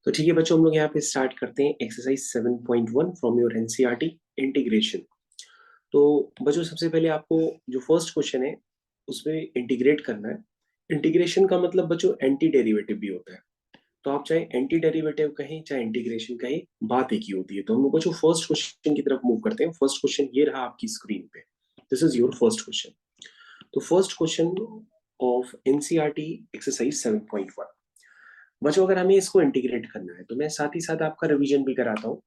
तो ठीक है बच्चों, हम लोग यहाँ पे स्टार्ट करते हैं exercise 7.1 from your NCERT integration. तो बच्चों सबसे पहले आपको जो फर्स्ट क्वेश्चन है उसमें इंटीग्रेट करना है। इंटीग्रेशन का मतलब बच्चों एंटी डेरिवेटिव भी होता है। तो आप चाहे एंटी डेरिवेटिव कहें चाहे इंटीग्रेशन कहें, बात एक ही होती है। तो हम लोग बच्चों फर्स्ट क्वेश्चन की तरफ मूव करते हैं। फर्स्ट क्वेश्चन ये रहा आपकी स्क्रीन पे। This is your first question. तो first question of NCERT exercise 7.1। बच्चों अगर हमें इसको इंटीग्रेट करना है तो मैं साथ ही साथ आपका रिवीजन भी कराता हूँ।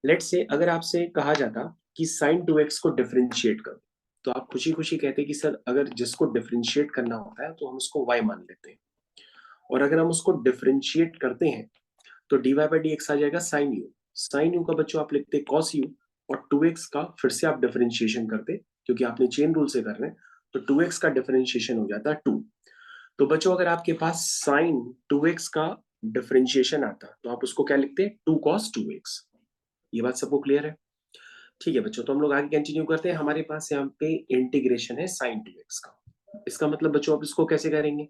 लेट्स से अगर आपसे कहा जाता कि साइन 2x को डिफरेंशिएट करो, तो आप खुशी खुशी कहते कि सर अगर जिसको डिफरेंशिएट करना होता है तो हम उसको y मान लेते हैं, और अगर हम उसको डिफरेंशिएट करते हैं तो dy बाई डी एक्स आ जाएगा साइन यू। साइन यू का बच्चों आप लिखते कॉस यू, और 2x का फिर से आप डिफरेंशिएशन करते, क्योंकि आपने चेन रूल से कर रहे हैं, तो 2x का डिफरेंशिएशन हो जाता है 2। तो बच्चों अगर आपके पास साइन 2x का डिफरेंशिएशन आता तो आप उसको क्या लिखते हैं 2 cos 2x। ये बात सबको क्लियर है? ठीक है बच्चों, तो हम लोग आगे कंटिन्यू करते हैं। हमारे पास यहाँ पे इंटीग्रेशन है साइन 2x का। इसका मतलब बच्चों आप इसको कैसे करेंगे?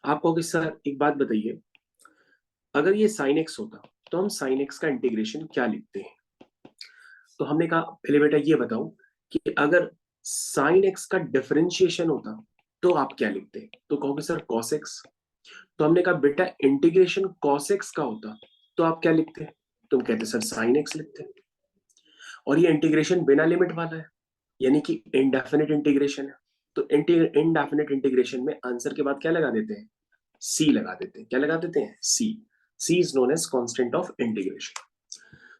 आप कहोगे सर एक बात बताइए, अगर ये साइन x होता तो हम साइन x का इंटीग्रेशन क्या लिखते हैं? तो हमने कहा पहले बेटा ये बताओ कि अगर साइन x का डिफरेंशिएशन होता तो आप क्या लिखते हैं? तो कहोगे सर cos x। तो हमने कहा बेटा इंटीग्रेशन cos x का होता तो आप क्या लिखते हैं? तुम कहते सर sin x लिखते हैं। और ये इंटीग्रेशन बिना लिमिट वाला है, यानी कि इनडेफिनिट इंटीग्रेशन है। तो इनडेफिनिट इंटीग्रेशन में आंसर के बाद क्या लगा देते हैं? c लगा देते हैं। क्या लगा देते हैं? c। c is known as constant of integration.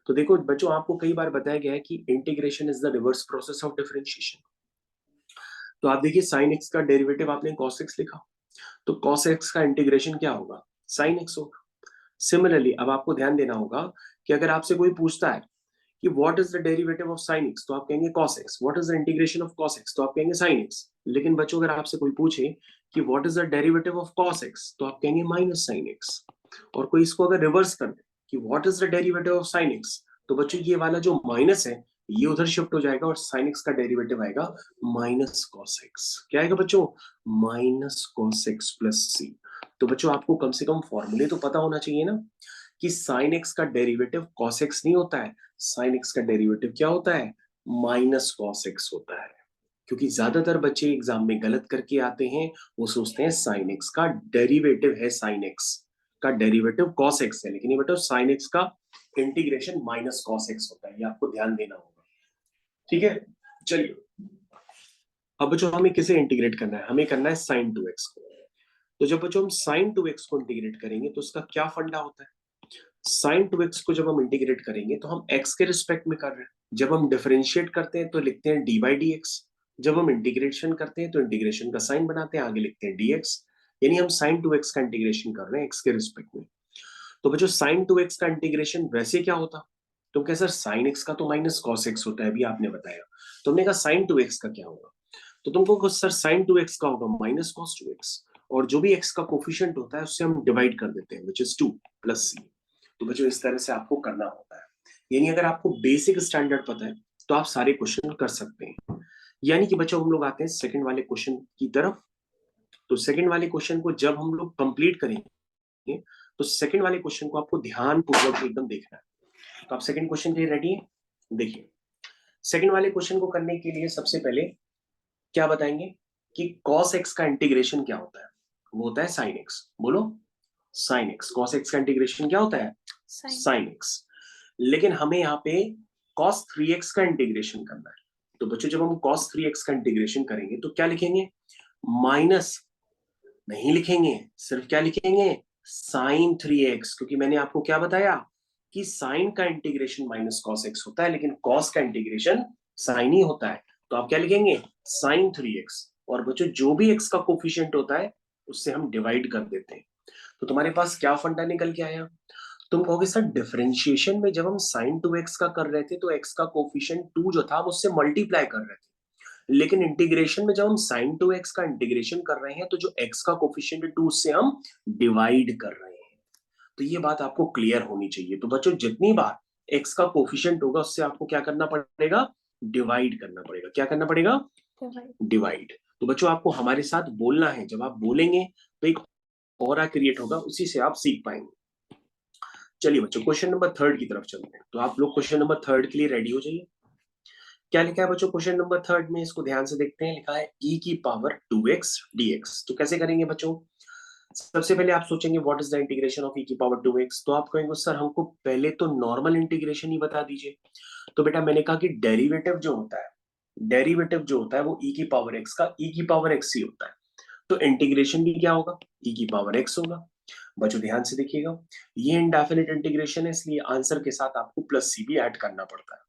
तो देखो बच्चों, आपको कई बार बताया गया है कि integration is the reverse process of differentiation. तो आप देखिए साइन x का डेरिवेटिव आपने cos x लिखा, तो cos x का इंटीग्रेशन क्या होगा? sin x होगा। सिमिलरली अब आपको ध्यान देना होगा कि अगर आपसे कोई पूछता है कि what is the derivative of sin x, तो आप कहेंगे cos x। What is the integration of cos x, तो आप कहेंगे sin x। लेकिन बच्चों अगर आपसे कोई पूछे कि what is the derivative of cos x, तो आप कहेंगे माइनस sin x। और कोई इसको अगर रिवर्स कर दे कि what is the derivative of sin x, तो बच्चों ये वाला जो माइनस है ये उधर शिफ्ट हो जाएगा और sin x का डेरिवेटिव आएगा माइनस cos x। क्या आएगा बच्चों? Minus cos x plus c। तो बच्चों आपको कम से कम फॉर्मूले तो पता होना चाहिए ना कि sin x का डेरिवेटिव cos x नहीं होता है। sin x का डेरिवेटिव क्या होता है? माइनस cos x होता है। क्योंकि ज्यादातर बच्चे एग्जाम में गलत करके आते हैं, वो सोचते हैं sin x का डेरिवेटिव है, sin x का डेरिवेटिव cos x है, लेकिन ये बेटा sin x का इंटीग्रेशन माइनस cos x होता है। ये आपको ध्यान देना होगा। ठीक है, चलिए अब बच्चों हमें किसे इंटीग्रेट करना है? हमें करना है sin 2x को। तो जब बच्चों हम sin 2x को इंटीग्रेट करेंगे तो उसका क्या फंडा होता है? sin 2x को जब हम इंटीग्रेट करेंगे तो हम x के रिस्पेक्ट में कर रहे हैं। जब हम डिफरेंशिएट करते हैं तो लिखते हैं dy बाई डी एक्स। जब हम इंटीग्रेशन करते हैं तो इंटीग्रेशन का साइन बनाते हैं, आगे लिखते हैं dx। यानी हम sin 2x का इंटीग्रेशन कर रहे हैं x के रिस्पेक्ट में। तो बच्चों sin 2x का इंटीग्रेशन वैसे क्या होता? तो क्या सर sin x का तो माइनस cos x होता है, अभी आपने बताया। तो हमने कहा sin 2x का क्या होगा? तो तुमको सर sin 2x का होगा माइनस cos 2x, और जो भी x का कोफिशिएंट होता है उससे हम डिवाइड कर देते हैं, विच इज 2 प्लस c। तो बच्चों इस तरह से आपको करना होता है। यानी अगर आपको बेसिक स्टैंडर्ड पता है तो आप सारे क्वेश्चन कर सकते हैं। यानी कि बच्चों हम लोग आते हैं सेकंड वाले क्वेश्चन की तरफ। तो सेकंड वाले क्वेश्चन को जब हम लोग कंप्लीट करेंगे तो सेकंड वाले क्वेश्चन को आपको ध्यान पूर्वक एकदम देखना है। तो आप सेकंड क्वेश्चन के लिए रेडी है? देखिए सेकंड वाले क्वेश्चन को करने के लिए सबसे पहले क्या बताएंगे कि cos x का इंटीग्रेशन क्या होता है? वो होता है sin x। बोलो sin x। cos x का इंटीग्रेशन क्या होता है? sin x। लेकिन हमें यहाँ पे cos 3x का इंटीग्रेशन करना है। तो बच्चों जब हम cos 3x का इंटीग्रेशन करेंगे तो क्या लिखेंगे? माइनस नहीं लिखेंगे, सिर्फ क्या लिखेंगे? sin 3x। क्योंकि मैंने आपको क्या बताया कि sin का इंटीग्रेशन माइनस cos x होता है, लेकिन cos का इंटीग्रेशन sin ही होता है। तो आप क्या लिखेंगे? sin 3x। और बच्चों जो भी x का कोफिशिएंट होता है उससे हम डिवाइड कर देते हैं। तो तुम्हारे पास क्या फंडा निकल के आया? तुम कहोगे सर डिफरेंशिएशन में जब हम sin 2x का कर रहे थे तो x का कोफिशिएंट 2 जो था हम उससे मल्टीप्लाई कर रहे थे, लेकिन इंटीग्रेशन में जब हम sin 2x का इंटीग्रेशन कर रहे हैं तो जो x का कोफिशिएंट है 2 उससे हम डिवाइड कर रहे हैं। तो ये बात आपको क्लियर होनी चाहिए। तो बच्चों जितनी बार x का कोफिशिएंट होगा उससे आपको क्या करना पड़ेगा? डिवाइड करना पड़ेगा। क्या करना पड़ेगा? डिवाइड। तो बच्चों आपको हमारे साथ बोलना है, जब आप बोलेंगे तो एक ऑरा क्रिएट होगा, उसी से आप सीख पाएंगे। चलिए बच्चों क्वेश्चन नंबर 3 की तरफ चलते हैं। तो आप लोग क्वेश्चन नंबर 3 के लिए रेडी हो जाइए। क्या लिखा है बच्चों क्वेश्चन नंबर 3 में, इसको ध्यान से देखते हैं। लिखा है e की पावर 2x dx। तो कैसे करेंगे बच्चों? सबसे पहले आप सोचेंगे what is the integration of e की पावर 2x। तो आप कहेंगे सर हमको पहले तो नॉर्मल इंटीग्रेशन ही बता दीजिए। तो बेटा मैंने कहा कि डेरिवेटिव जो होता है, डेरिवेटिव जो होता है वो e की पावर x का e की पावर x ही होता है। तो इंटीग्रेशन भी क्या होगा? e की पावर x होगा। बच्चों ध्यान से देखिएगा, ये इनडेफिनिट इंटीग्रेशन है, इसलिए आंसर के साथ आपको प्लस सी भी ऐड करना पड़ता है।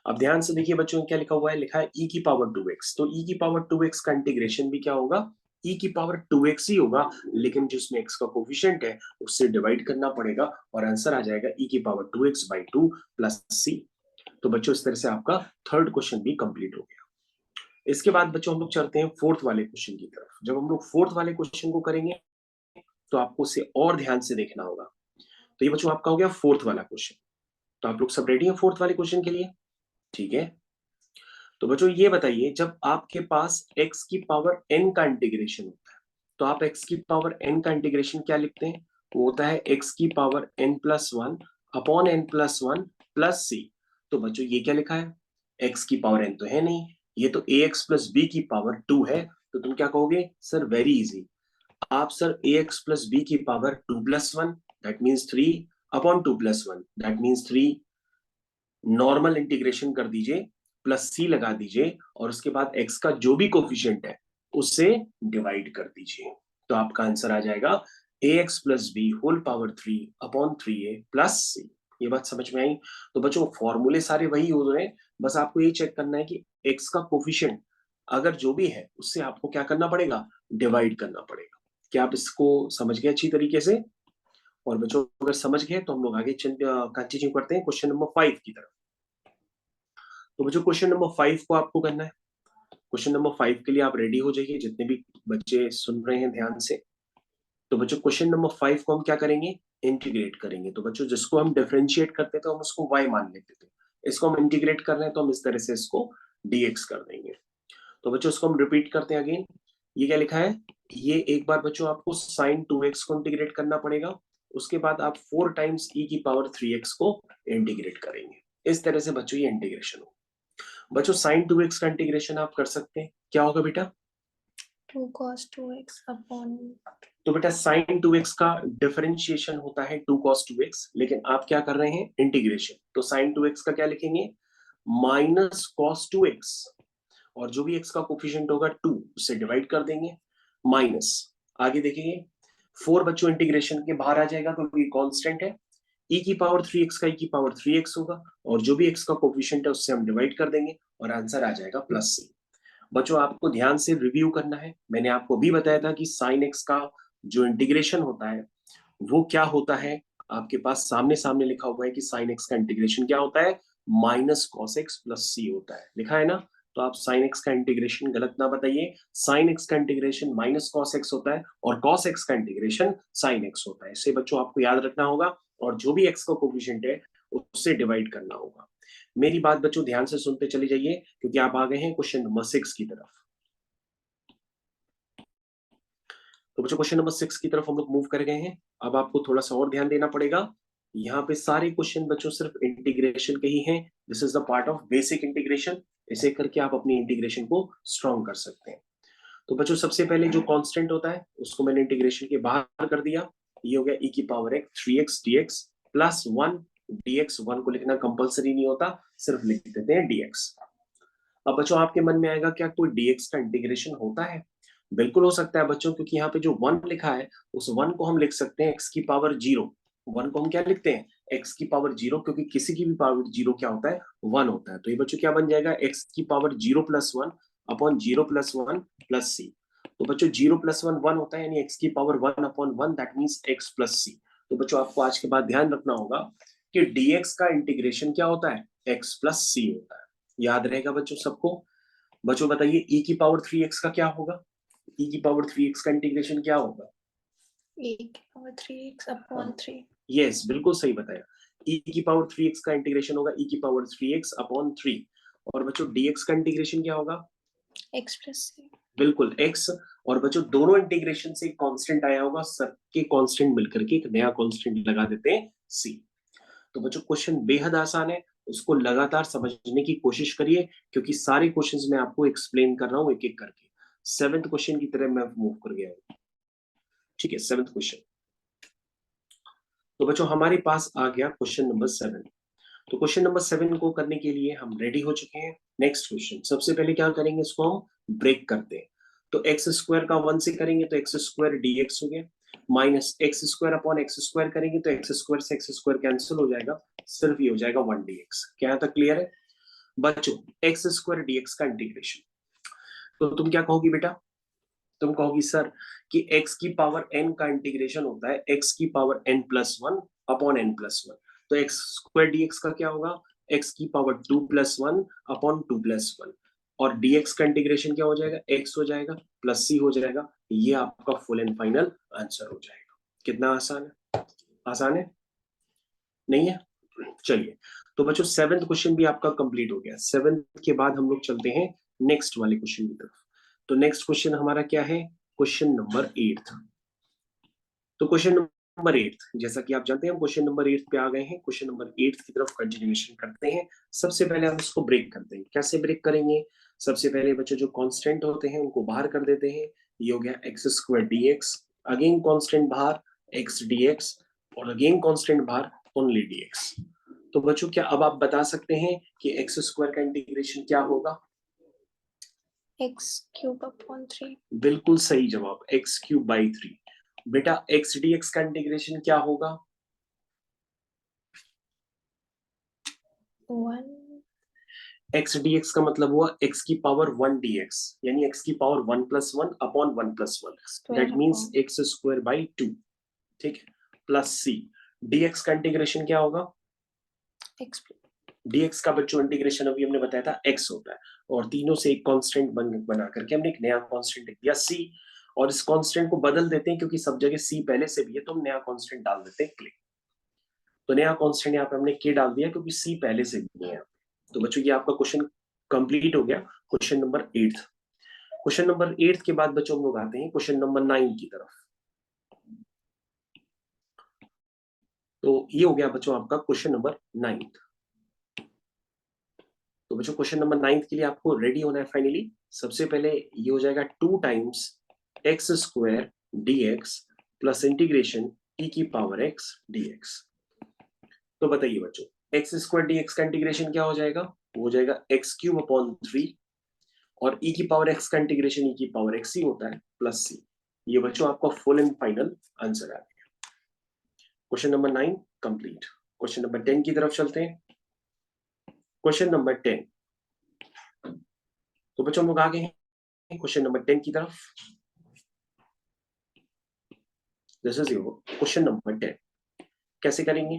अब ध्यान से देखिए बच्चों, क्या लिखा हुआ है? लिखा है e की पावर 2x। तो e की पावर 2x का इंटीग्रेशन भी क्या होगा? e की पावर 2x ही होगा, लेकिन जिसमें x का कोफिशिएंट है उससे डिवाइड करना पड़ेगा और आंसर आ जाएगा e की पावर 2x/2 प्लस c। तो बच्चों इस तरह से आपका थर्ड क्वेश्चन भी कंप्लीट हो गया। इसके बाद बच्चों हम लोग चलते हैं फोर्थ वाले क्वेश्चन की तरफ। जब हम लोग फोर्थ वाले क्वेश्चन को करेंगे तो आपको उसे और ध्यान से देखना होगा। तो ये बच्चों आपका हो गया फोर्थ वाला क्वेश्चन। तो आप लोग सब रेडी हैं फोर्थ वाले क्वेश्चन के लिए? ठीक है। तो बच्चों ये बताइए, जब आपके पास x की पावर n का इंटीग्रेशन होता है, तो आप x की पावर n का इंटीग्रेशन क्या लिखते हैं? वो होता है x की power n+1 upon n+1 plus c। तो बच्चों ये क्या लिखा है? x की पावर n तो है नहीं, ये तो ax प्लस b की पावर 2 है। तो तुम क्या कहोगे? सर वेरी इजी, आप सर ax प्लस b की power 2+1 that means 3 upon 2+1 that means 3, normal integration कर दीजिए, प्लस सी लगा दीजिए और उसके बाद x का जो भी कोफिशिएंट है उससे डिवाइड कर दीजिए। तो आपका आंसर आ जाएगा ax plus b whole power 3 upon 3a plus c. ये बात समझ में आई? तो बच्चों फॉर्मूले सारे वही हो रहे हैं, बस आपको ये चेक करना है कि x का कोफिशिएंट अगर जो भी है उससे आपको क्या करना पड़ेगा? डिवाइड करना पड़ेगा। क्या आप इसको समझ गए अच्छी तरीके से? और बच्चों अगर समझ गए तो हम लोग आगे कंटिन्यू करते हैं क्वेश्चन नंबर 5 की तरफ। तो बच्चों क्वेश्चन नंबर 5 को आपको करना है। क्वेश्चन नंबर 5 के लिए आप रेडी हो जाइए, जितने भी बच्चे सुन रहे हैं ध्यान से। तो बच्चों क्वेश्चन नंबर 5 को हम क्या करेंगे? इंटीग्रेट करेंगे। तो बच्चों जिसको हम डिफरेंशिएट करते थे तो हम उसको y मान लेते थे, इसको हम इंटीग्रेट कर रहे हैं तो हम इस तरह से इसको dx कर देंगे। तो बच्चों इसको हम रिपीट करते हैं अगेन। ये क्या लिखा है? ये एक बार बच्चों आपको sin 2x को इंटीग्रेट करना पड़ेगा, उसके बाद आप 4 टाइम्स e की पावर 3x को इंटीग्रेट करेंगे। इस तरह से बच्चों ये इंटीग्रेशन हो। बच्चों sin 2x का इंटीग्रेशन आप कर सकते हैं, क्या होगा बेटा? 2 cos 2x अपॉन, तो बेटा sin 2x का डिफरेंशिएशन होता है 2 cos 2x, लेकिन आप क्या कर रहे हैं? इंटीग्रेशन। तो sin 2x का क्या लिखेंगे? माइनस cos 2x, और जो भी x का कोफिशिएंट होगा 2 उससे डिवाइड कर देंगे, माइनस आगे देखेंगे 4 बच्चों इंटीग्रेशन के बाहर आ जाएगा क्योंकि कांस्टेंट है। e की पावर 3x का e की पावर 3x होगा, और जो भी x का कोफिशिएंट है उससे हम डिवाइड कर देंगे और आंसर आ जाएगा प्लस c। बच्चों आपको ध्यान से रिव्यू करना है। मैंने आपको भी बताया था कि sin x का जो इंटीग्रेशन होता है वो क्या होता है। आपके पास सामने सामने लिखा हुआ है कि sin x का इंटीग्रेशन क्या होता है? Minus cos x plus c होता है, लिखा है ना? तो आप sin x का इंटीग्रेशन गलत ना बताइए। sin x का इंटीग्रेशन माइनस cos x होता है और cos x का इंटीग्रेशन sin x होता है। इसे बच्चों आपको याद रखना होगा, और जो भी x का कोफिशिएंट है उससे डिवाइड करना होगा। मेरी बात बच्चों ध्यान से सुनते चले जाइए, क्योंकि आप आ गए हैं क्वेश्चन नंबर 6 की तरफ। तो बच्चों क्वेश्चन नंबर 6 की तरफ हम लोग मूव कर गए हैं। अब आपको थोड़ा सा और ध्यान देना पड़ेगा। यहाँ पे सारे क्वेश्चन बच्चों सिर्फ इंटीग्रेशन के ही हैं। This is the part of basic integration. इसे करके आप अपनी इंटीग्रेशन को स्ट्रॉन्ग कर सकते हैं। तो बच्चों सबसे पहले जो कांस्टेंट होता है उसको मैंने इंटीग्रेशन के बाहर कर दिया। ये हो गया e की पावर एक 3x dx प्लस 1 dx। 1 को लिखना कंपलसरी नहीं होता, सिर्फ लिख देते हैं dx। अब बच्चों आपके मन में आएगा, क्या कोई dx का इंटीग्रेशन होता है? बिल्कुल हो सकता है बच्चों, क्योंकि यहाँ पे जो 1 लिखा है उस 1 को हम लिख सकते हैं x की पावर 0। 1 को हम क्या लिखते हैं? x की पावर 0, क्योंकि किसी की भी पावर 0 क्या होता है? 1 होता है। तो ये बच्चों क्या बन जाएगा? x की power 0 plus 1 upon 0 plus 1 plus c। तो बच्चों 0 प्लस 1 1 होता है, यानी x की power 1 upon 1 that means x plus c। तो बच्चों आपको आज के बाद ध्यान रखना होगा कि dx का इंटीग्रेशन क्या होता है? x प्लस c होता है। याद रहेगा बच्चों सबको? बच्चों बताइए e की पावर 3x का क्या होगा? e की पावर 3x का इंटीग्रेशन क्या होगा? a की पावर 3x अपॉन 3। यस, बिल्कुल सही बताया। e की पावर 3x का इंटीग्रेशन होगा e की पावर 3x अपॉन 3। और बच्चों dx का इंटीग्रेशन क्या होगा? x plus c। बिल्कुल x। और बच्चों दोनों इंटीग्रेशन से कांस्टेंट आया होगा, सबके कांस्टेंट मिलकर के एक नया कांस्टेंट लगा देते हैं c। तो बच्चों क्वेश्चन बेहद आसान है, उसको लगातार समझने की कोशिश करिए, क्योंकि सारे क्वेश्चंस मैं आपको एक्सप्लेन कर रहा हूँ एक एक करके। 7th क्वेश्चन की तरफ मैं मूव कर गया हूँ। ठीक है, 7th क्वेश्चन। तो बच्चों हमारे पास आ गया क्वेश्चन नंबर 7। तो क्वेश्चन नंबर 7 को करने के लिए हम रेडी हो चुके हैं। नेक्स्ट क्वेश्चन, सबसे पहले क्या करेंगे, इसको हम ब्रेक करते हैं। तो एक्स स्क्वायर का 1 से करेंगे तो एक्स स्क्वायर डीएक्स हो गया, minus x square upon x square करेंगे तो एक्स स्क्वायर से एक्स स्क्वायर कैंसिल हो जाएगा, सिर्फ ये हो जाएगा 1 डीएक्स। क्या यहाँ तक क्लियर है बच्चों? एक्स स्क्वायर डीएक्स का इंटीग्रेशन। तो तुम क्या कहोगी बेटा? तुम कहोगी सर कि x की पावर n का इंटीग्रेशन होता है x की power n plus 1 upon n plus 1। तो एक्स स्क्वायर डीएक्स का क्या होगा? x की पावर 2 प्लस 1 अपॉन 2 प्लस 1। और dx का इंटीग्रेशन क्या हो जाएगा? x हो जाएगा प्लस c हो जाएगा। ये आपका फुल एंड फाइनल आंसर हो जाएगा। कितना आसान है? आसान है? नहीं है? चलिए, तो बच्चों 7th क्वेश्चन भी आपका कंप्लीट हो गया। 7th के बाद हम लोग चलते हैं नेक्स्ट वाले क्वेश्चन की तरफ। तो नेक्स्ट क्वेश्चन हमारा क्या है? Question number 8। तो क्वेश्चन नंबर 8, जैसा कि आप जानते हैं हम क्वेश्चन नंबर 8 पे आ गए हैं। क्वेश्चन नंबर 8 की तरफ कंटिन्यूएशन करते हैं। सबसे पहले हम इसको ब्रेक करते हैं। कैसे ब्रेक करेंगे? सबसे पहले बच्चों जो कांस्टेंट होते हैं उनको बाहर कर देते हैं। ये हो गया x square dx, again constant बाहर एक्स डीएक्स, और अगेन कांस्टेंट बाहर ओनली डीएक्स। तो बच्चों क्या अब आप बता सकते हैं कि एक्स स्क्वायर का इंटीग्रेशन क्या होगा? x cube upon 3. बिल्कुल सही जवाब, एक्स क्यूब बाई 3। बेटा एक्स डीएक्स का इंटीग्रेशन क्या होगा? 1 एक्स डीएक्स का मतलब हुआ एक्स की पावर 1 डीएक्स, यानी एक्स की power 1 plus 1 upon 1 plus 1, square that means upon x square by 2। ठीक है, प्लस सी। डीएक्स का इंटीग्रेशन क्या होगा? x डीएक्स का बच्चों इंटीग्रेशन अभी हमने बताया था एक्स होता है, और तीनों से एक कांस्टेंट बना करके हमने एक नया कांस्टेंट लिख दिया सी। और इस कांस्टेंट को बदल देते हैं, क्योंकि सब जगह सी पहले से भी है तो हम नया कांस्टेंट डाल देते हैं के। तो नया कांस्टेंट यहाँ पे हमने के डाल दिया, क्योंकि सी पहले से भी है। तो बच्चों ये आपका क्वेश्चन कंप्लीट हो गया, क्वेश्चन नंबर 8। क्वेश्चन नंबर 8 के बाद बच्चों हम लोग आते हैं क्वेश्चन नंबर 9 की तरफ। तो ये हो गया बच्चों आपका क्वेश्चन नंबर 9। तो बच्चों क्वेश्चन नंबर 9 के लिए आपको रेडी होना है फाइनली। सबसे पहले ये हो जाएगा 2 times x square dx plus integration e की पावर एक्स डीएक्स। तो बताइए बच्चों, एक्स स्क्वायर डीएक्स का इंटीग्रेशन क्या हो जाएगा? वो हो जाएगा एक्स क्यूब अपॉन 3, और e की पावर x का इंटीग्रेशन e की पावर x ही होता है प्लस c। ये बच्चों आपका फुल एंड फाइनल आंसर आ गया। Question number 9 complete. Question number 10 की तरफ चलते हैं। Question number 10। तो बच्चों हम लोग आ गए हैं क्वेश्चन नंबर 10 की तरफ। This is your question number 10। कैसे करेंगे?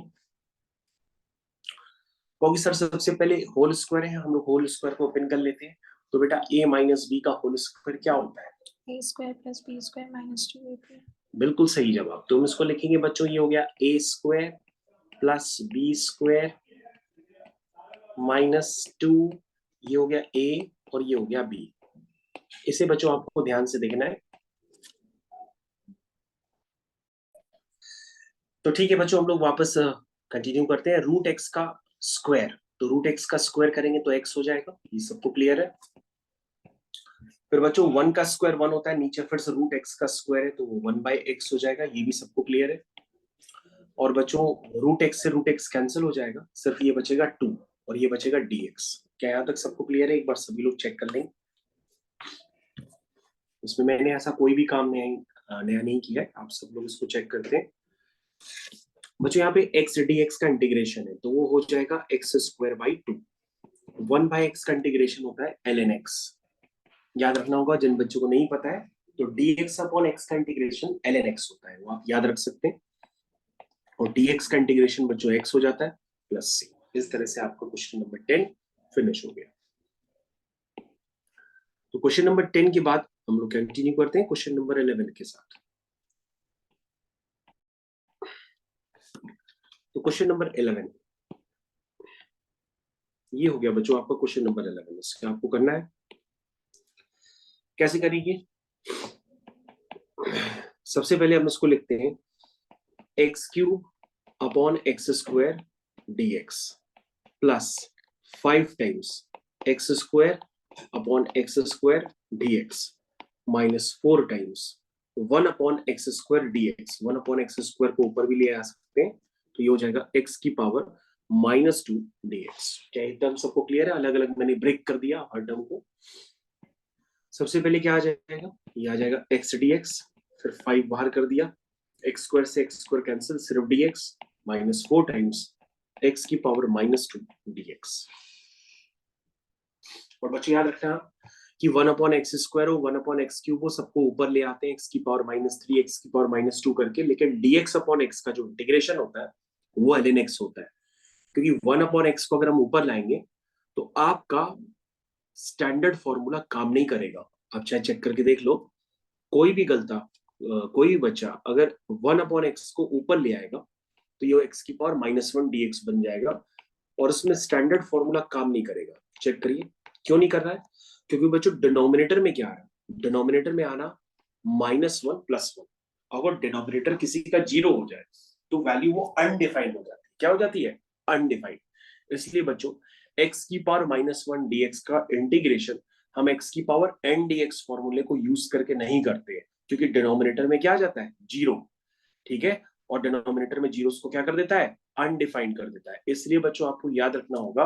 क्योंकि सर सबसे पहले होल स्क्वायर है, हम लोग होल स्क्वायर को ओपन कर लेते हैं। तो बेटा a माइनस बी का होल स्क्वायर क्या होता है? a square plus b square minus 2ab. बिल्कुल सही जवाब। तो हम इसको लिखेंगे बच्चों, ये हो गया a square plus b square minus 2, ये हो गया a और ये हो गया b। इसे बच्चों आपको ध्यान से देखना है। तो ठीक है बच्चों, हम लोग वापस कंटिन्यू करते हैं। रूट एक्स का स्क्वायर, तो रूट एक्स का स्क्वायर करेंगे तो एक्स हो जाएगा, ये सबको क्लियर है। फिर बच्चों 1 का स्क्वायर 1 होता है, नीचे फिर से रूट एक्स का स्क्वायर है तो वो 1 बाई एक्स हो जाएगा, ये भी सबको क्लियर है। और बच्चों रूट एक्स से रूट एक्स कैंसिल हो जाएगा, सिर्फ ये बचेगा 2 और ये बचेगा dx। क्या यहाँ तक सबको क्लियर है? एक बार सभी लोग चेक कर लें। इसमें मैंने ऐसा कोई भी काम नया नहीं किया है, आप सब लोग इसको चेक करते हैं। बच्चों यहाँ पे x dx का इंटीग्रेशन है तो वो हो जाएगा x square by 2। 1 by x का इंटीग्रेशन होता है ln x। याद रखना होगा जिन बच्चों को नहीं पता है, तो dx अपॉन x का इंटीग्रेशन ln x होता है, वो आप याद रख सकते हैं। और dx का इंटीग्रेशन बच्चों x हो जाता है प्लस c। इस तरह से आपका क्वेश्चन नंबर 10 फिनिश हो गया। तो क्वेश्चन नंबर 10 के बाद हम लोग कंटिन्यू करते हैं क्वेश्चन नंबर 11 के साथ। तो क्वेश्चन नंबर 11 ये हो गया बच्चों आपका क्वेश्चन नंबर 11। इसके आपको करना है, कैसे करेंगे? सबसे पहले हम इसको लिखते हैं x cube upon x square dx plus 5 times x square upon x square dx minus 4 times 1 upon x square dx। 1 upon x square को ऊपर भी ले आ सकते हैं, तो ये हो जाएगा x की पावर -2 dx। क्या ये टर्म सबको क्लियर है? अलग अलग मैंने ब्रेक कर दिया हर टर्म को। सबसे पहले क्या आ जाएगा? ये आ जाएगा x dx, फिर 5 बाहर कर दिया, एक्स स्क्वायर से एक्स स्क्वायर कैंसिल, सिर्फ dx माइनस 4 टाइम्स x की पावर -2 dx। और बच्चों याद रखना कि 1 अपॉन एक्स स्क्वायर हो 1 अपॉन एक्स क्यूब हो, सबको ऊपर ले आते हैं x की पावर -3 x की पावर -2 करके, लेकिन dx अपॉन x का जो इंटीग्रेशन होता है वो ln x होता है, क्योंकि 1 अपॉन एक्स को अगर हम ऊपर लाएंगे तो आपका स्टैंडर्ड फॉर्मूला काम नहीं करेगा। आप चाहे चेक करके देख लो, कोई भी कोई भी बच्चा अगर 1 अपॉन एक्स को ऊपर ले आएगा तो ये एक्स की पावर -1 dx बन जाएगा, और उसमें स्टैंडर्ड फॉर्मूला काम नहीं करेगा। चेक करिए क्यों नहीं कर रहा है, क्योंकि बच्चों डिनोमिनेटर में क्या आ रहा है? डिनोमिनेटर में आना -1 + 1। अगर डिनोमिनेटर किसी का 0 हो जाए तो वैल्यू वो अनडिफाइंड हो जाती है। क्या हो जाती है? अनडिफाइंड। इसलिए बच्चों x की पावर -1 dx का इंटीग्रेशन हम x की पावर n dx फॉर्मूले को यूज करके नहीं करते हैं, क्योंकि डिनोमिनेटर में क्या आ जाता है? 0। ठीक है, और डिनोमिनेटर में जीरोस को क्या कर देता है? अनडिफाइंड कर देता है। इसलिए बच्चों आपको याद रखना होगा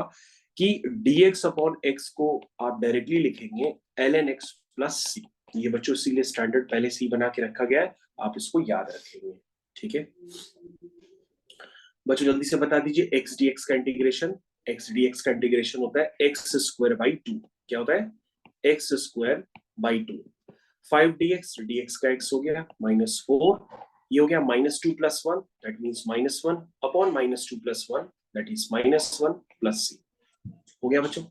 कि dx अपॉन x को आप डायरेक्टली लिखेंगे ln x प्लस c। ये बच्चों इसीलिए स्टैंडर्ड पहले से ही बना के रखा गया है, आप इसको याद रखेंगे। ठीक है बच्चों, जल्दी से बता दीजिए x dx का इंटीग्रेशन। x dx का इंटीग्रेशन होता है x² 2। क्या होता है? x² 2। 5 dx, dx का x हो गया -4, ये हो गया -2 + 1, that means -1 upon -2 + 1, that is -1 plus c। हो गया बच्चों।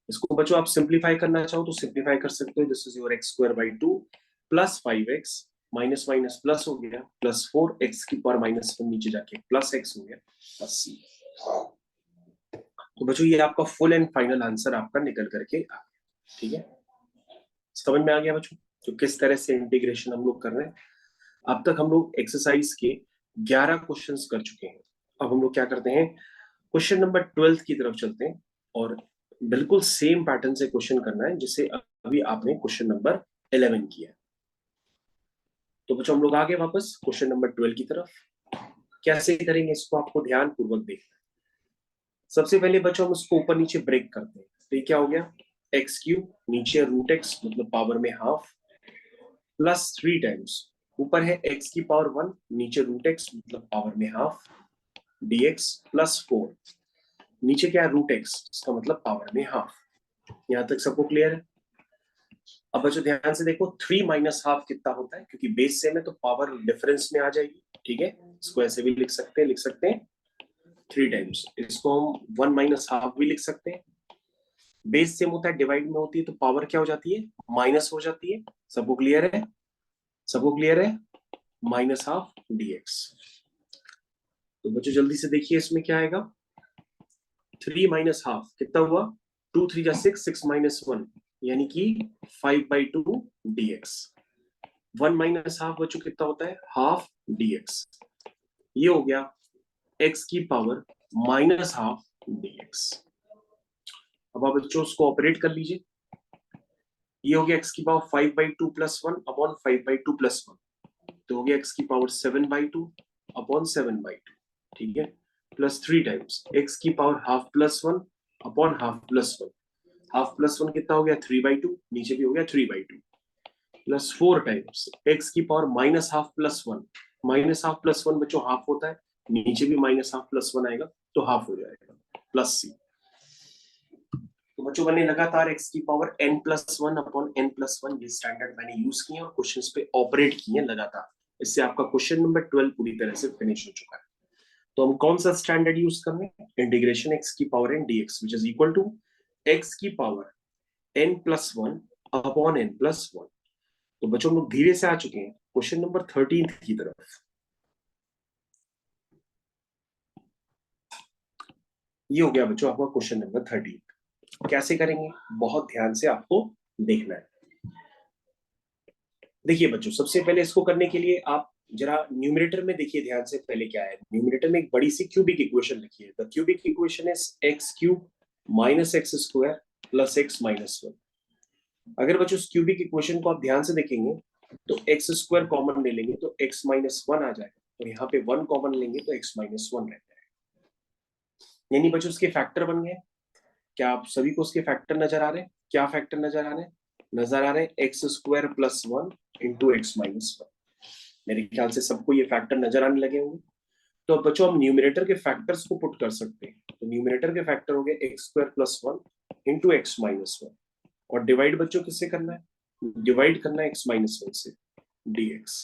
इसको बच्चों आप सिंपलीफाई करना चाहो तो सिंपलीफाई कर सकते हो। This is your x² 2 plus 5x, minus minus plus हो गया, +4 x की पावर -1 नीचे जाके प्लस x हो गया प्लस c। तो बच्चों ये आपका फुल एंड फाइनल आंसर आपका निकल करके आ गया। ठीक है, समझ में आ गया बच्चों तो किस तरह से इंटीग्रेशन हम लोग कर रहे हैं। अब तक हम लोग एक्सरसाइज के 11 क्वेश्चंस कर चुके हैं। अब हम लोग क्या करते हैं, क्वेश्चन नंबर 12 की तरफ चलते हैं, और बिल्कुल सेम पैटर्न से क्वेश्चन करना है जिसे अभी आपने क्वेश्चन नंबर 11 किया। तो बच्चों हम लोग आगे वापस क्वेश्चन नंबर 12 की तरफ। कैसे करेंगे इसको आपको ध्यान पूर्वक देखना है। सबसे पहले बच्चों हम उसको ऊपर नीचे ब्रेक करते हैं। तो ये क्या हो गया? x³ नीचे √x मतलब पावर में हाफ, प्लस 3 टाइम्स ऊपर है x की पावर 1 नीचे √x मतलब पावर में हाफ dx प्लस 4, नीचे क्या है? √x, इसका मतलब पावर में हाफ। यहां तक सबको क्लियर है? अब बच्चों ध्यान से देखो, 3 माइनस हाफ कितना होता है, क्योंकि बेस सेम है तो पावर डिफरेंस में आ जाएगी। ठीक है, इसको ऐसे भी लिख सकते हैं 3 टाइम्स। इसको हम 1 माइनस हाफ भी लिख सकते हैं। बेस सेम होता है, डिवाइड में होती है तो पावर क्या हो जाती है? माइनस हो जाती है। सबको क्लियर है? सबको क्लियर है? -Half dx। तो बच्चों जल्दी से देखिए इसमें क्या आएगा। 3 माइनस हाफ कितना हुआ? 2 3 6, 6 माइनस 1 यानी कि 5/2 dx। 1 माइनस हाफ बच्चों कितना होता है? Half dx। ये हो गया x की पावर -हाफ dx। अब आप बच्चों उसको ऑपरेट कर लीजिए। ये हो गया x की पावर 5/2 + 1 अपॉन 5/2 + 1, तो हो गया x की पावर 7/2 अपॉन 7/2। ठीक है, प्लस 3 टाइम्स x की power half +1 upon half +1। Half +1 कितना हो गया? 3/2, नीचे भी हो गया 3/2, प्लस 4 टाइम्स x की पावर -हाफ +1। -हाफ +1 बच्चों हाफ होता है, नीचे भी -हाफ +1 आएगा तो हाफ हो जाएगा प्लस c। तो बच्चों मैंने लगातार x की पावर n+1 अपॉन n+1 ये स्टैंडर्ड मैंने यूज किए और क्वेश्चंस पे ऑपरेट किए लगातार। इससे आपका क्वेश्चन नंबर 12 पूरी तरह से फिनिश हो चुका है। तो हम कौन सा स्टैंडर्ड यूज कर रहे हैं? इंटीग्रेशन x की power n dx which is equal to x की पावर n+1 अपॉन n+1। तो बच्चों हम लोग धीरे से आ चुके हैं क्वेश्चन नंबर 13 की तरफ। ये हो गया बच्चों आपका क्वेश्चन नंबर 13। कैसे करेंगे? बहुत ध्यान से आपको देखना है। देखिए बच्चों, सबसे पहले इसको करने के लिए आप जरा न्यूमरेटर में देखिए ध्यान से, पहले क्या है, न्यूमरेटर में एक बड़ी सी क्यूबिक इक्वेशन लिखी है। The cubic equation is x cube minus x square plus x minus one. अगर बच्चों उस क्यूबिक इक्वेशन को आप ध्यान से देखेंगे तो एक्स स्क्वायर कॉमन ले लेंगे तो एक्स माइनस वन आ जाएगा, और यहाँ पे वन कॉमन लेंगे तो एक्स माइनस वन रह जाएगा। यानी बच्चों उसके फैक्टर बन गए। क्या आप सभी को उसके फैक्टर नजर आ रहे हैं? क्या फैक्टर नजर आ रहे हैं? नजर आ रहे हैं x square plus one into x minus one. मेरे ख्याल से सबको ये फैक्टर नजर आने लगे होंगे। तो अब बच्चों हम न्यूमरेटर के फैक्टर्स को पुट कर सकते हैं। तो न्यूमरेटर के फैक्टर हो गए x square plus one into x minus one, और डिवाइड बच्चों किससे करना है? डिवाइड करना है एक्स माइनस वन से, dx।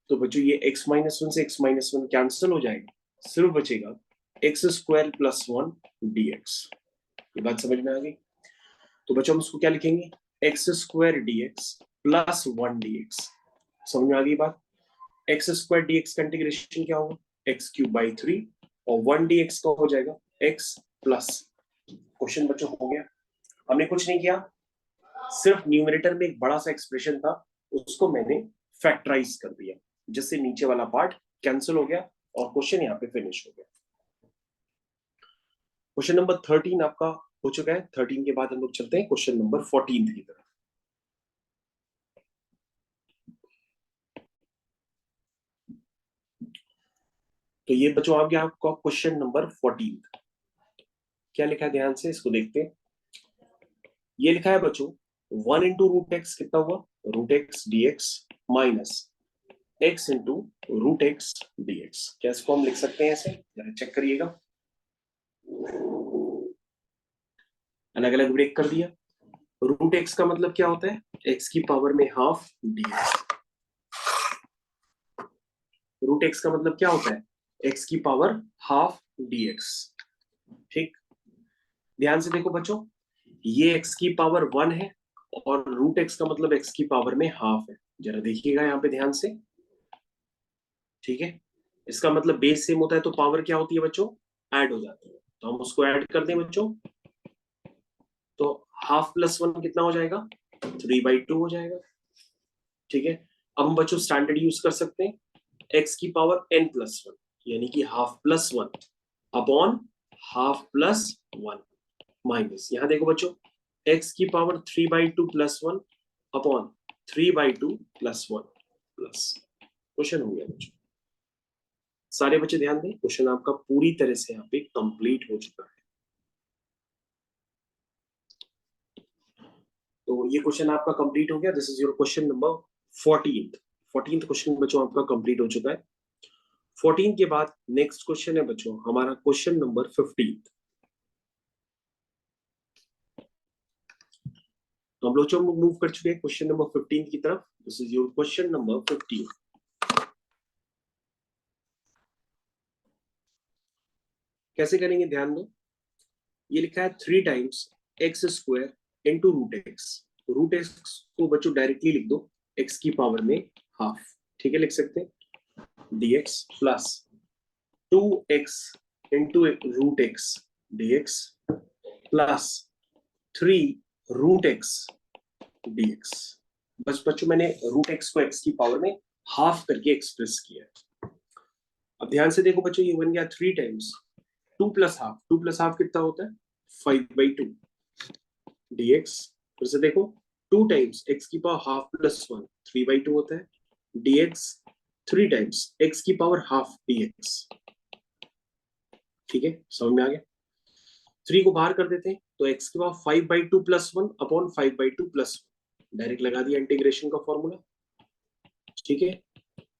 तो बच्चों ये x माइनस वन से x माइनस वन कैंसिल हो जाएगा, सिर्फ बचेगा x square plus one dx। ये बात समझ में आ गई? तो बच्चों हम उसको क्या लिखेंगे? X square dx plus one dx। समझ में आ गई बात? एक्स स्क्वायर dx का इंटीग्रेशन क्या होगा? एक्स क्यूब बाई थ्री, और वन dx का हो जाएगा x प्लस। क्वेश्चन बच्चों हो गया। हमने कुछ नहीं किया, सिर्फ न्यूमरेटर में एक बड़ा सा एक्सप्रेशन था, उसको मैंने फैक्टराइज कर दिया, जिससे नीचे वाला पार्ट कैंसिल हो गया और क्वेश्चन यहाँ पे फिनिश हो गया। क्वेश्चन नंबर 13 आपका हो चुका है। 13 के बाद हम लोग चलते हैं क्वेश्चन नंबर 14 की तरफ। तो ये बच्चों आ गया आपका क्वेश्चन नंबर 14। क्या लिखा है ध्यान से इसको देखते हैं। ये लिखा है बच्चों, वन इंटू रूट एक्स कितना हुआ? Root x d x minus x into root x d x. क्या इसको हम लिख सकते हैं ऐसे? जरा चेक करिएगा। अलग अलग ब्रेक कर दिया। रूट एक्स का मतलब क्या होता है? एक्स की पावर में half d x. Root x का मतलब क्या होता है? एक्स की पावर हाफ डी एक्स। ठीक, ध्यान से देखो बच्चों, ये एक्स की पावर वन है और रूट एक्स का मतलब एक्स की पावर में हाफ है। जरा देखिएगा यहाँ पे ध्यान से। ठीक है, इसका मतलब बेस सेम होता है तो पावर क्या होती है बच्चों? ऐड हो जाती है। तो हम उसको ऐड कर दें बच्चों, तो हाफ प्लस वन कितना हो जाएगा? 3/2 हो जाएगा। ठीक है, अब हम बच्चों स्टैंडर्ड यूज कर सकते हैं, एक्स की पावर n प्लस वन, यानी कि half plus one upon half plus one minus, यहां देखो बच्चों, एक्स की power 3/2 plus one upon 3/2 plus one plus. Question हो गया बच्चों। सारे बच्चे ध्यान दें, क्वेश्चन आपका पूरी तरह से यहाँ पे कंप्लीट हो चुका है। तो ये क्वेश्चन आपका कंप्लीट हो गया। This is your question number 14th। 14th question बच्चों आपका कंप्लीट हो चुका है। 14 के बाद नेक्स्ट क्वेश्चन है बच्चों हमारा क्वेश्चन नंबर 15। तो हम लोग मूव कर चुके हैं क्वेश्चन नंबर 15 की तरफ। This is your question number 15। कैसे करेंगे ध्यान दो। ये लिखा है 3 times x square into root x. Root x को बच्चों डायरेक्टली लिख दो एक्स की पावर में हाफ। ठीक है, लिख सकते हैं dx plus 2x into root x dx plus 3 root x dx। बस बच्चों मैंने रूट एक्स को एक्स की पावर में हाफ करके एक्सप्रेस किया है। अब ध्यान से देखो बच्चों, ये बन गया 3 times 2 plus half. 2 plus half कितना होता है? 5/2 dx। फिर से देखो, 2 टाइम्स एक्स की पावर हाफ प्लस वन 3/2 होता है dx। 3 टाइम्स एक्स की पावर हाफ dx। ठीक है, समझ में आ गया? 3 को बाहर कर देते हैं तो एक्स की power 5/2 plus one upon 5/2 plus one, direct लगा दिया इंटीग्रेशन का फॉर्मूला। ठीक है,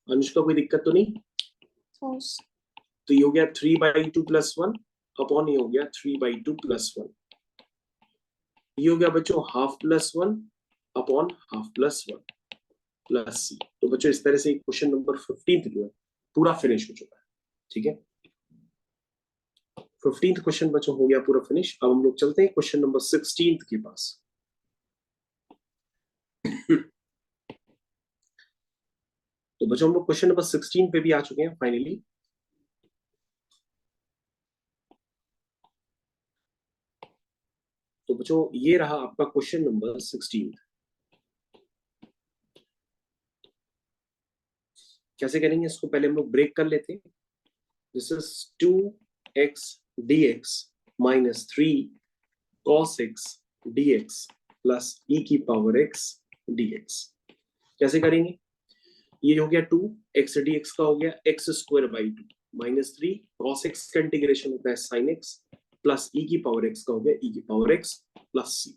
अनुष्का कोई दिक्कत तो नहीं? False. तो ये हो गया 3/2 प्लस वन अपॉन ये हो गया 3/2 प्लस वन। ये हो गया बच्चों half plus one upon half plus one plus c. तो बच्चों इस तरह से क्वेश्चन नंबर 15 जो है पूरा फिनिश हो चुका है। ठीक है, 15th क्वेश्चन बच्चों हो गया पूरा फिनिश। अब हम लोग चलते हैं क्वेश्चन नंबर 16 के पास। तो बच्चों हम लोग क्वेश्चन नंबर 16 पे भी आ चुके हैं फाइनली। तो बच्चों ये रहा आपका क्वेश्चन नंबर 16। कैसे करेंगे इसको, पहले हम लोग ब्रेक कर लेते हैं. This is 2x dx minus 3 cos x dx plus e की पावर x dx. कैसे करेंगे, ये हो गया 2x dx का हो गया x square by 2 minus 3 cos x का इंटीग्रेशन होता है sin x प्लस e की पावर x का हो गया e की पावर x प्लस c.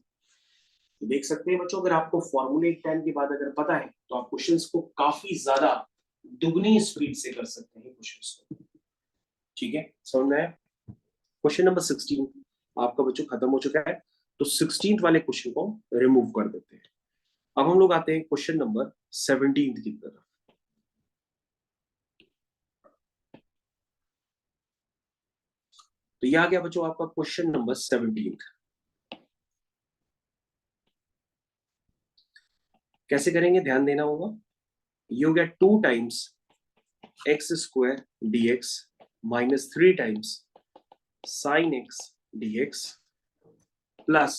देख सकते हैं बच्चों, अगर आपको फॉर्मूले टैन की बात अगर पता है तो आप क्वेश्चंस को काफी ज्यादा दुगनी स्पीड से कर सकते हैं क्वेश्चंस को. ठीक है, समझ में आया. क्वेश्चन नंबर 16 आपका बच्चों खत्म हो चुका है, तो 16th वाले क्वेश्चन को रिमूव कर देते हैं. अब हम लोग आते हैं क्वेश्चन नंबर 17 की तरफ. तो ये आ गया बच्चों आपका क्वेश्चन नंबर 17. कैसे करेंगे, ध्यान देना होगा. ये हो गया 2 times x square dx minus 3 times sine x dx plus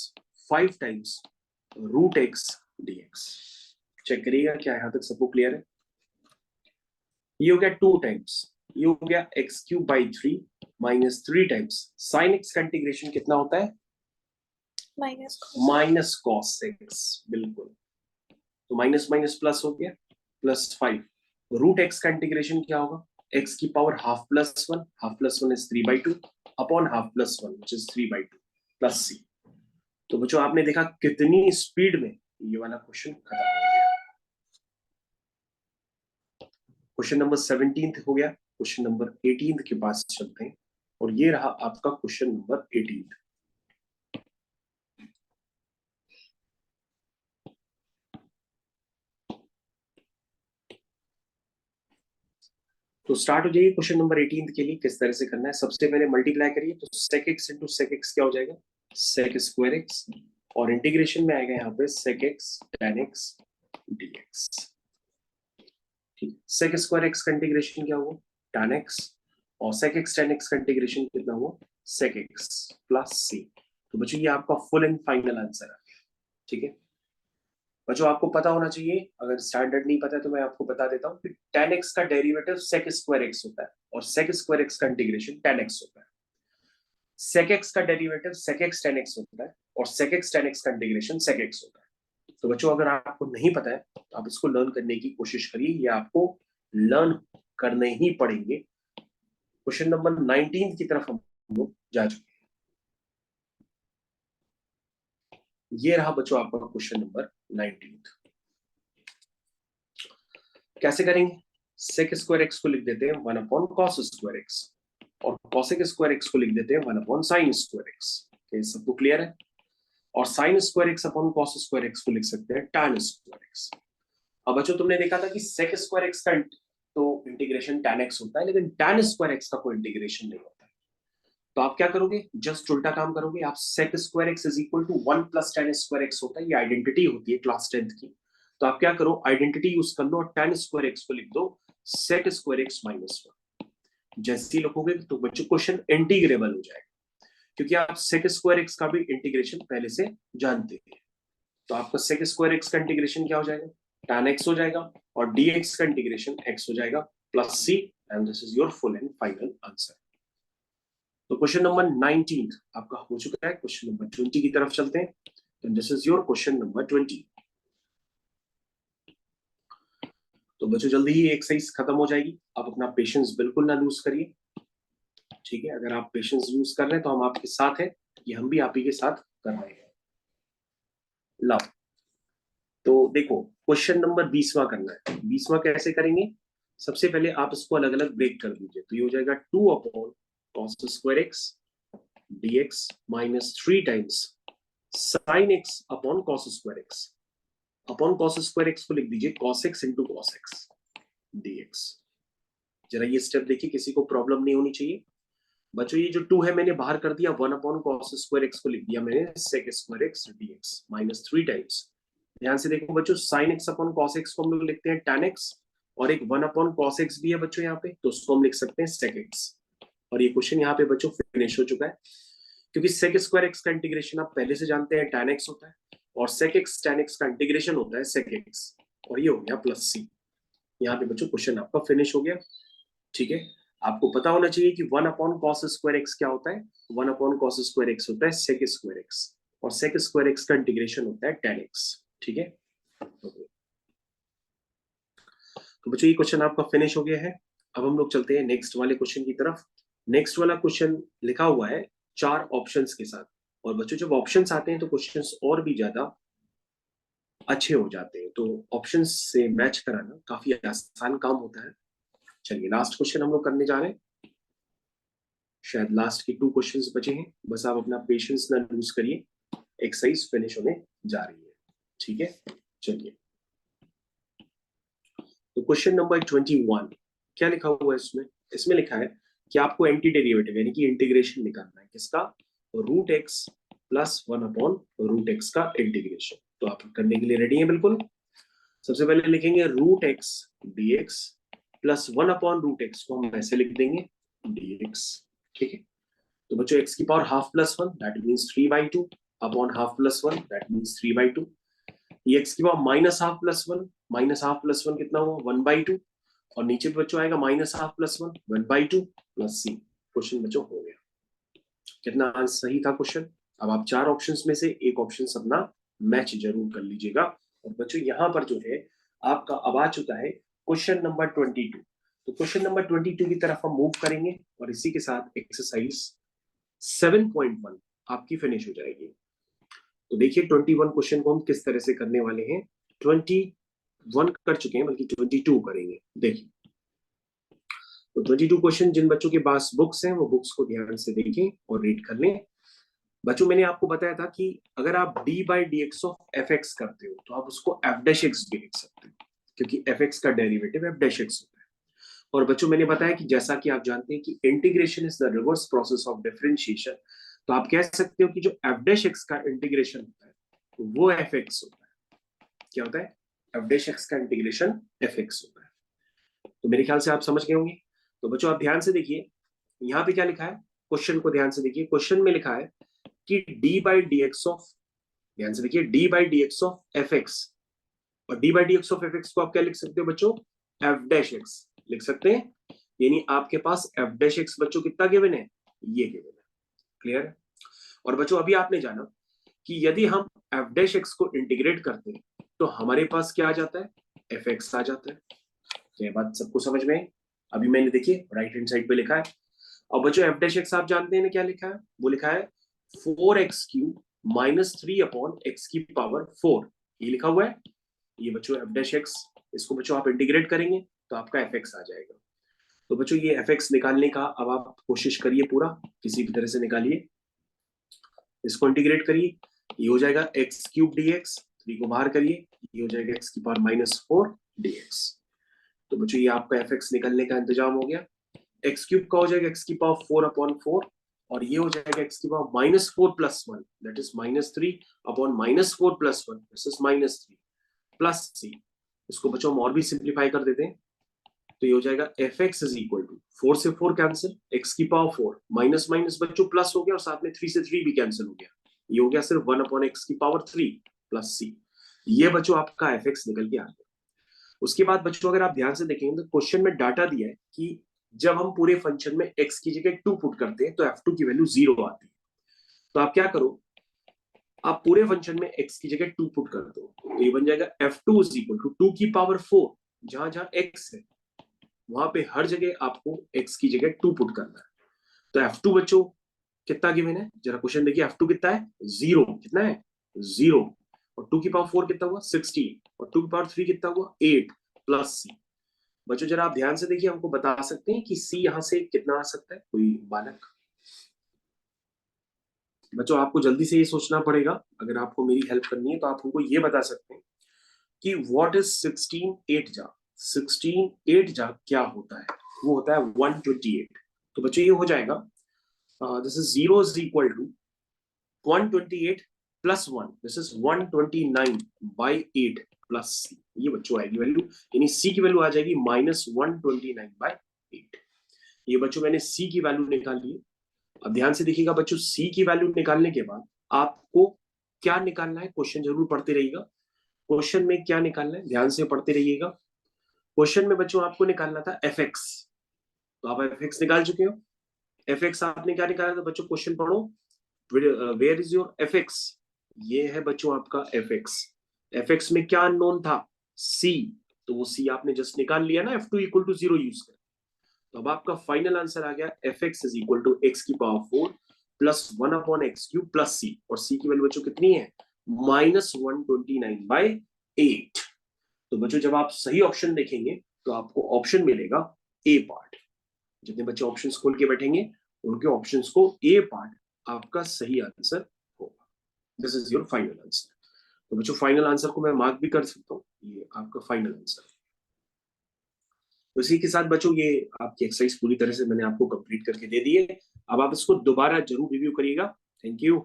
5 times root x dx. Check करिएगा क्या यहां तक सबको क्लियर है. ये हो गया 2 टाइम्स, ये हो गया x cube by 3 minus 3 times sine x का इंटीग्रेशन कितना होता है, माइनस कॉस एक्स. बिल्कुल, तो माइनस माइनस प्लस हो गया, प्लस 5. रूट एक्स का इंटीग्रेशन क्या होगा, एक्स की power half plus 1, half plus 1 is 3/2 upon half plus 1 which is 3/2 plus c. तो बच्चों आपने देखा कितनी स्पीड में ये वाला क्वेश्चन खत्म हो गया. क्वेश्चन नंबर 17 हो गया. क्वेश्चन नंबर 18 के पास चलते हैं, और ये रहा आपका क्वेश्चन नंबर 18. तो स्टार्ट हो जाइए क्वेश्चन नंबर 18 के लिए. किस तरह से करना है, सबसे पहले मल्टीप्लाई करिए, तो sec x into sec x क्या हो जाएगा, sec स्क्वायर x, और इंटीग्रेशन में आएगा यहाँ पे sec x tan x dx. ठीक, sec स्क्वायर x का इंटीग्रेशन क्या हुआ, tan x, और sec x tan x का इंटीग्रेशन कितना हुआ, sec x प्लस c. तो बच्चों ये आपका फुल एंड फाइनल आंसर है. ठीक है बच्चों, आपको पता होना चाहिए, अगर स्टैंडर्ड नहीं पता है तो मैं आपको बता देता हूँ कि tan x का डेरिवेटिव sec स्क्वायर x होता है, और sec स्क्वायर x का इंटीग्रेशन tan x होता है. sec x का derivative sec x tan x होता है, और sec x tan x का इंटीग्रेशन sec x होता है. तो बच्चों अगर आपको नहीं पता है तो आप इसको लर्न करने की कोशिश करिए, ये आपको लर्न करने ही पड़ेंगे. क्वेश्चन नंबर 19 की तरफ हम लोग जा चुके हैं. ये रहा बच्चों आपका क्वेश्चन नंबर 19. कैसे करेंगे, sec स्क्वायर x को लिख देते हैं 1 अपॉन cos स्क्वायर x, और cosec स्क्वायर x को लिख देते हैं 1 अपॉन sin स्क्वायर x. ये सबको क्लियर है. और sin square x upon cos square x को लिख सकते हैं tan स्क्वायर x. अब बच्चों तुमने देखा था कि sec स्क्वायर x का तो इंटीग्रेशन tan x होता है, लेकिन tan स्क्वायर x का कोई इंटीग्रेशन नहीं होता है. तो आप क्या करोगे, जस्ट उल्टा काम करोगे. आप sec square x is equal to 1 plus tan square x होता है, ये आइडेंटिटी होती है क्लास 10th की. तो आप क्या करो, आइडेंटिटी यूज कर लो और tan स्क्वायर x को लिख दो sec स्क्वायर x माइनस 1. जैसे ही लिखोगे तो बच्चों क्वेश्चन इंटीग्रेबल हो जाएगा, क्योंकि आप sec स्क्वायर x का भी इंटीग्रेशन पहले से जानते हैं. तो आपका sec स्क्वायर x का इंटीग्रेशन क्या हो जाएगा, tan x हो जाएगा, और dx का इंटीग्रेशन x हो जाएगा plus c. And this is your full and final answer. तो क्वेश्चन नंबर 19 आपका हो चुका है. क्वेश्चन नंबर 20 की तरफ चलते हैं. तो this is your question number 20. तो बच्चों जल्दी ही एक्सरसाइज खत्म हो जाएगी, आप अपना पेशेंस बिल्कुल ना लूज करिए. ठीक है, अगर आप पेशेंस लूज कर रहे हैं तो हम आपके साथ हैं, कि हम भी आप ही के साथ कर रहे हैं. लो, तो देखो क्वेश्चन नंबर 20वां करना है. 20वां कैसे करेंगे, सबसे पहले आप इसको अलग अलग ब्रेक कर दीजिए. तो ये हो जाएगा 2 upon cos square x dx minus 3 times sin x upon cos square x. Upon cos square x को लिख दीजिए cos x into cos x dx. जरा ये स्टेप देखिए, किसी को प्रॉब्लम नहीं होनी चाहिए. बच्चों ये जो 2 है मैंने बाहर कर दिया, 1 अपॉन cos स्क्वायर x को लिख दिया मैंने sec square x dx minus 3 times. ध्यान से देखो बच्चों, sin x upon cos x को हम लोग लिखते हैं tan x, और एक 1 अपॉन cos x भी है बच्चों यहाँ पे, तो उसको हम लिख सकते हैं sec x. और ये क्वेश्चन यहाँ पे बच्चों फिनिश हो चुका है, क्योंकि sec स्क्वायर x का इंटीग्रेशन आप पहले से जानते हैं tan x होता है, और sec x tan x का इंटीग्रेशन होता है sec x, और ये हो गया प्लस c. यहाँ पे बच्चों क्वेश्चन आपका फिनिश हो गया। ठीक है, आपको पता होना चाहिए कि 1/cos² x क्या होता है। 1/cos² x होता है sec² x, और sec² x का इंटीग्रेशन होता है tan x। ठीक है, तो बच्चों ये क्वेश्चन आपका फिनिश हो गया है। अब हम लोग चलते हैं नेक्स्ट वाले क्वेश्चन की तरफ। नेक्स्ट वाला क्वेश्चन लिखा हुआ है 4 ऑप्शंस के साथ, और बच्चों जब ऑप्शंस आते हैं तो क्वेश्चंस और भी ज्यादा अच्छे हो जाते हैं, तो ऑप्शंस से मैच कराना काफी आसान काम होता है। चलिए लास्ट क्वेश्चन हम लोग करने जा रहे हैं। शायद लास्ट के 2 क्वेश्चंस बचे हैं, बस आप अपना पेशेंस ना लूज करिए, एक्सरसाइज फिनिश होने जा रही है। ठीक है, चलिए तो क्वेश्चन नंबर 21 क्या लिखा हुआ है इसमें। इसमें लिखा है कि आपको एंटी डेरिवेटिव यानी कि इंटीग्रेशन निकालना है किसका, √x प्लस 1/√x का इंटीग्रेशन। तो आप करने के लिए रेडी हैं बिल्कुल। सबसे पहले लिखेंगे √x dx प्लस 1/√x को हम ऐसे लिख देंगे dx। ठीक है, तो बच्चों x की power half plus 1 that means 3/2 upon half plus 1 that means 3/2। ये x की power minus half plus 1, minus half plus 1 कितना हुआ 1/2, और नीचे बच्चों आएगा minus half plus 1 1/2 plus c। Question बच्चों हो गया। कितना आंसर सही था क्वेश्चन। अब आप 4 ऑप्शंस में से एक ऑप्शन अपना मैच जरूर कर लीजिएगा। और बच्चों यहाँ पर जो है आपका अब आ चुका है क्वेश्चन नंबर 22। तो क्वेश्चन नंबर 22 की तरफ हम मूव करेंगे, और इसी के साथ एक्सरसाइज 7.1 आपकी फिनिश हो जाएगी। तो देखिए 21 क्वेश्चन को हम किस तरह से करने वाले हैं। 21 कर चुके हैं, बल्कि 22 करेंगे। देखिए तो 22 क्वेश्चन जिन बच्चों के पास बुक्स हैं वो बुक्स को ध्यान से देखें और रीड कर लें। बच्चों मैंने आपको बताया था कि अगर आप d/dx ऑफ fx करते हो तो आप उसको f'(x) भी लिख सकते हो, क्योंकि fx का डेरिवेटिव f'(x) होता है। और बच्चों मैंने बताया कि जैसा कि आप जानते हैं कि integration is the reverse process of differentiation, तो आप कह सकते हो कि जो f'(x) का इंटीग्रेशन होता है वो fx होता है। क्या होता है, f'(x) का इंटीग्रेशन fx होता है। तो मेरे ख्याल से आप समझ गए होंगे। तो बच्चों आप ध्यान से देखिए यहाँ पे क्या लिखा है, क्वेश्चन को ध्यान से देखिए। क्वेश्चन में लिखा है कि d/dx ऑफ, ध्यान से देखिए, d/dx ऑफ fx, और d/dx ऑफ fx को आप क्या लिख सकते हो बच्चों, f'(x) लिख सकते हैं। यानी आपके पास f'(x) बच्चों कितना गिवन है, ये गिवन है। क्लियर है। और बच्चों अभी आपने जाना कि यदि हम f'(x) को इंटीग्रेट करते हैं तो हमारे पास क्या आ जाता है, fx आ जाता है। ये बात सबको समझ में है। अभी मैंने देखिए राइट हैंड साइड पे लिखा है। और बच्चों f'(x) आप जानते हैं क्या लिखा है, वो लिखा है 4x³ माइनस 3/x⁴ ये लिखा हुआ है। ये बच्चों f'(x), इसको बच्चों आप इंटीग्रेट करेंगे तो आपका fx आ जाएगा। तो बच्चों ये fx निकालने का अब आप कोशिश करिए, पूरा किसी भी तरह से निकालिए, इसको इंटीग्रेट करिए। ये हो जाएगा x³ dx, 3 को बाहर करिए, ये हो जाएगा x⁻⁻4 dx। तो बच्चों ये आपका fx निकलने का इंतजाम हो गया। x³ का हो जाएगा x⁴/4, और ये हो जाएगा x⁻⁻4 plus 1 that is -3/-4 plus 1 this is -3 plus c। इसको बच्चों हम और भी सिंप्लीफाई कर देते हैं, तो ये हो जाएगा fx इज इक्वल टू 4 से 4 कैंसिल, x⁴ माइनस माइनस बच्चों प्लस हो गया, और साथ में 3 से 3 भी कैंसिल हो गया। ये हो गया सिर्फ 1/x⁴ प्लस c। ये बच्चों आपका fx निकल के आ गया। उसके बाद बच्चों अगर आप ध्यान से देखेंगे तो क्वेश्चन में डाटा दिया है कि जब हम पूरे फंक्शन में x की जगह 2 पुट करते हैं तो f2 की वैल्यू 0 आती है। तो आप क्या करो, आप पूरे फंक्शन में x की जगह 2 पुट कर दो, तो ये बन जाएगा f2 इज इक्वल टू 2⁴। जहां जहां x है वहां पे हर जगह आपको x की जगह 2 पुट करना है। तो f2 बच्चों कितना गिवन है, जरा क्वेश्चन देखिए, f2 कितना है 0, कितना है 0, और 2⁴ कितना हुआ 16, और 2⁴ कितना हुआ 8 प्लस c। बच्चों जरा आप ध्यान से देखिए, हमको बता सकते हैं कि c यहां से कितना आ सकता है, कोई बालक। बच्चों आपको जल्दी से ये सोचना पड़ेगा, अगर आपको मेरी हेल्प करनी है तो आप हमको ये बता सकते हैं कि व्हाट इज 16 8 जा क्या होता है, वो होता है 128। तो बच्चों ये हो जाएगा this is 0 is equal to 128 plus 1 this is 129/8 plus c। ये बच्चों आएगी वैल्यू, यानी c की वैल्यू आ जाएगी -129/8। ये बच्चों मैंने c की वैल्यू निकाली है। अब ध्यान से देखिएगा बच्चों, c की वैल्यू निकालने के बाद आपको क्या निकालना है, क्वेश्चन जरूर पढ़ते रहिएगा। क्वेश्चन में क्या निकालना है ध्यान से पढ़ते रहिएगा। क्वेश्चन में बच्चों आपको निकालना था एफ एक्स, तो आप एफ एक्स निकाल चुके हो। एफ एक्स आपने क्या निकाला था बच्चों, क्वेश्चन पढ़ो, where is your f x, ये है बच्चों आपका एफ एक्स। एफ एक्स में क्या अननोन था, सी, तो वो सी आपने जस्ट निकाल लिया ना, F2 इक्वल टू 0 यूज कर। तो अब आपका फाइनल आंसर आ गया F X is equal to X की power 4 plus 1 upon X cube plus C, और सी की वैल्यू बच्चों कितनी है, -129/8। तो बच्चों जब आप सही ऑप्शन देखेंगे तो आपको ऑप्शन मिलेगा ए पार्ट। जितने बच्चे ऑप्शन खोल के बैठेंगे उनके ऑप्शंस को ए पार्ट आपका सही आंसर होगा। This is your final answer. तो बच्चों फाइनल आंसर को मैं मार्क भी कर सकता हूँ, ये आपका फाइनल आंसर है। तो इसी के साथ बच्चों ये आपकी एक्सरसाइज पूरी तरह से मैंने आपको कंप्लीट करके दे दी है। अब आप इसको दोबारा जरूर रिव्यू करिएगा। Thank you.